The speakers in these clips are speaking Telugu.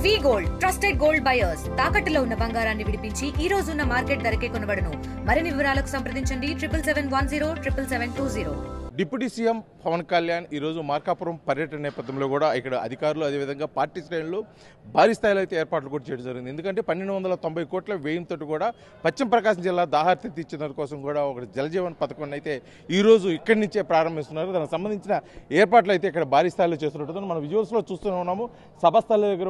వి గోల్డ్ ట్రస్టెడ్ గోల్డ్ బయర్స్ తాకట్టులో ఉన్న బంగారాన్ని విడిపించి ఈ రోజు ఉన్న మార్కెట్ ధరకే కొనబడును. మరిన్ని వివరాలకు సంప్రదించండి 7710772020. డిప్యూటీ సీఎం పవన్ కళ్యాణ్ ఈరోజు మార్కాపురం పర్యటన నేపథ్యంలో కూడా ఇక్కడ అధికారులు అదేవిధంగా పార్టీ శ్రేణులు భారీ స్థాయిలో అయితే ఏర్పాట్లు కూడా చేయడం జరిగింది. ఎందుకంటే 1290 కోట్ల వ్యయంతో కూడా పశ్చిమ ప్రకాశం జిల్లా దాహార్తి తీర్చిన కోసం కూడా ఒక జలజీవన్ పథకాన్ని అయితే ఈరోజు ఇక్కడి నుంచే ప్రారంభిస్తున్నారు. దానికి సంబంధించిన ఏర్పాట్లు అయితే ఇక్కడ భారీ స్థాయిలో చేస్తున్నట్టు మనం విజువల్స్లో చూస్తూనే ఉన్నాము. సభాస్థల దగ్గర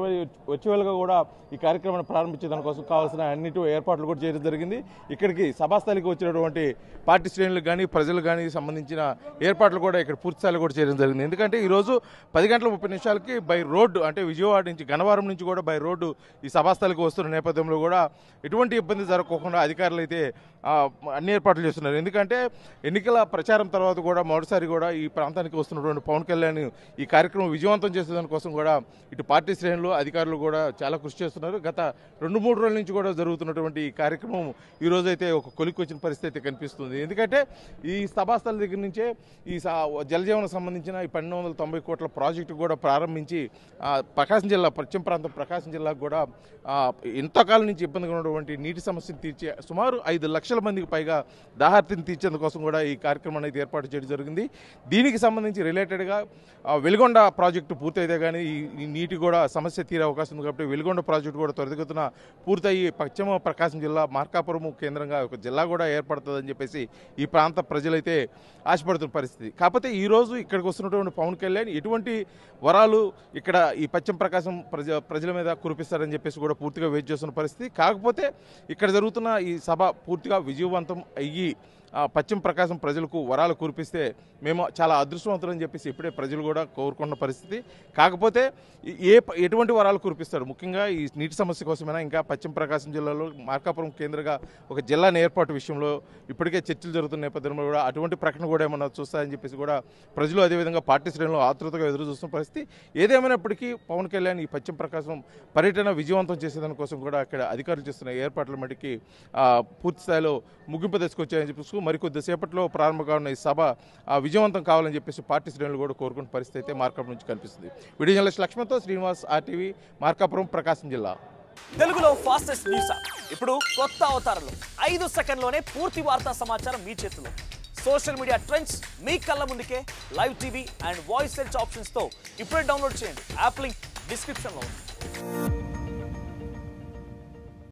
వర్చువల్గా కూడా ఈ కార్యక్రమాన్ని ప్రారంభించే దానికోసం కావాల్సిన అన్నిటి ఏర్పాట్లు కూడా చేయడం జరిగింది. ఇక్కడికి సభాస్థలికి వచ్చినటువంటి పార్టీ శ్రేణులకు కానీ ప్రజలు కానీ సంబంధించిన ఏర్పాట్లు కూడా ఇక్కడ పూర్తిస్థాయిలో కూడా చేయడం జరిగింది. ఎందుకంటే ఈరోజు 10:30 బై రోడ్డు అంటే విజయవాడ నుంచి గన్నవరం నుంచి కూడా బై రోడ్డు ఈ సభాస్థలికి వస్తున్న నేపథ్యంలో కూడా ఎటువంటి ఇబ్బంది జరగకుండా అధికారులు అయితే అన్ని ఏర్పాట్లు చేస్తున్నారు. ఎందుకంటే ఎన్నికల ప్రచారం తర్వాత కూడా మొదటిసారి కూడా ఈ ప్రాంతానికి వస్తున్నటువంటి పవన్ కళ్యాణ్ ఈ కార్యక్రమం విజయవంతం చేసేదాని కోసం కూడా ఇటు పార్టీ శ్రేణులు అధికారులు కూడా చాలా కృషి చేస్తున్నారు. గత 2-3 రోజుల నుంచి కూడా జరుగుతున్నటువంటి ఈ కార్యక్రమం ఈ రోజైతే ఒక కొలిక్కొచ్చిన పరిస్థితి కనిపిస్తుంది. ఎందుకంటే ఈ సభాస్థల దగ్గర నుంచే ఈ జలజీవనం సంబంధించిన ఈ 1290 కోట్ల ప్రాజెక్టు కూడా ప్రారంభించి ప్రకాశం జిల్లా పశ్చిమ ప్రాంతం ప్రకాశం జిల్లాకు కూడా ఎంతకాలం నుంచి ఇబ్బందిగా ఉన్నటువంటి నీటి సమస్యను తీర్చే సుమారు 5 లక్షల మందికి పైగా దాహార్తిని తీర్చేందుకోసం కూడా ఈ కార్యక్రమాన్ని అయితే ఏర్పాటు చేయడం జరిగింది. దీనికి సంబంధించి రిలేటెడ్గా వెలిగొండ ప్రాజెక్టు పూర్తయితే కానీ ఈ నీటి కూడా సమస్య తీరే అవకాశం ఉంది. కాబట్టి వెలిగొండ ప్రాజెక్టు కూడా త్వరితగతిన పూర్తయి పశ్చిమ ప్రకాశం జిల్లా మార్కాపురం కేంద్రంగా ఒక జిల్లా కూడా ఏర్పడుతుందని చెప్పేసి ఈ ప్రాంత ప్రజలైతే ఆశపడుతున్న పరిస్థితి. కాకపోతే ఈరోజు ఇక్కడికి వస్తున్నటువంటి పవన్ కళ్యాణ్ ఎటువంటి వరాలు ఇక్కడ ఈ పశ్చిమ ప్రకాశం ప్రజల మీద కురిపిస్తారని చెప్పేసి కూడా పూర్తిగా వెయిట్ చేస్తున్న పరిస్థితి. కాకపోతే ఇక్కడ జరుగుతున్న ఈ సభ పూర్తిగా విజయవంతం అయ్యి పశ్చిమ ప్రకాశం ప్రజలకు వరాలు కురిపిస్తే మేము చాలా అదృష్టవంతులని చెప్పేసి ఇప్పుడే ప్రజలు కూడా కోరుకున్న పరిస్థితి. కాకపోతే ఎటువంటి వరాలు కురిపిస్తారు, ముఖ్యంగా ఈ నీటి సమస్య కోసమైనా ఇంకా పశ్చిమ ప్రకాశం జిల్లాలో మార్కాపురం కేంద్రంగా ఒక జిల్లాని ఏర్పాటు విషయంలో ఇప్పటికే చర్చలు జరుగుతున్న నేపథ్యంలో కూడా అటువంటి ప్రకటన కూడా ఏమన్నా చూస్తారని చెప్పేసి కూడా ప్రజలు అదేవిధంగా పార్టీ శ్రేణులు ఆతృతగా ఎదురు చూస్తున్న పరిస్థితి. ఏదేమైనప్పటికీ పవన్ కళ్యాణ్ ఈ పశ్చిమ ప్రకాశం పర్యటన విజయవంతం చేసేదాని కోసం కూడా అక్కడ అధికారులు చేస్తున్న ఏర్పాట్ల మటుకి పూర్తి స్థాయిలో ముగింపు తెచ్చుకొచ్చాయని చెప్పేసి మరికొద్దిసేపట్లో ప్రారంభం కానున్న ఈ సభ విజయవంతం కావాలని చెప్పేసి పార్టీ శ్రేణులు కూడా కోరుకున్న పరిస్థితి అయితే మార్కాపురం నుంచి కనిపిస్తుంది. వీడియో జర్నలిస్ట్ లక్ష్మణ్తో శ్రీనివాస్, RTV, మార్కాపురం, ప్రకాశం జిల్లా. తెలుగులో ఫాస్టెస్ట్ న్యూస్ ఇప్పుడు కొత్త అవతారంలో 5 సెకండ్లోనే పూర్తి వార్తా సమాచారం మీ చేతిలో. సోషల్ మీడియా ట్రెండ్స్ మీ కళ్ళ ముందుకే live TV and voice search options తో ఇప్పుడే డౌన్లోడ్ చేయండి. యాప్ లింక్ డిస్క్రిప్షన్లో ఉంది.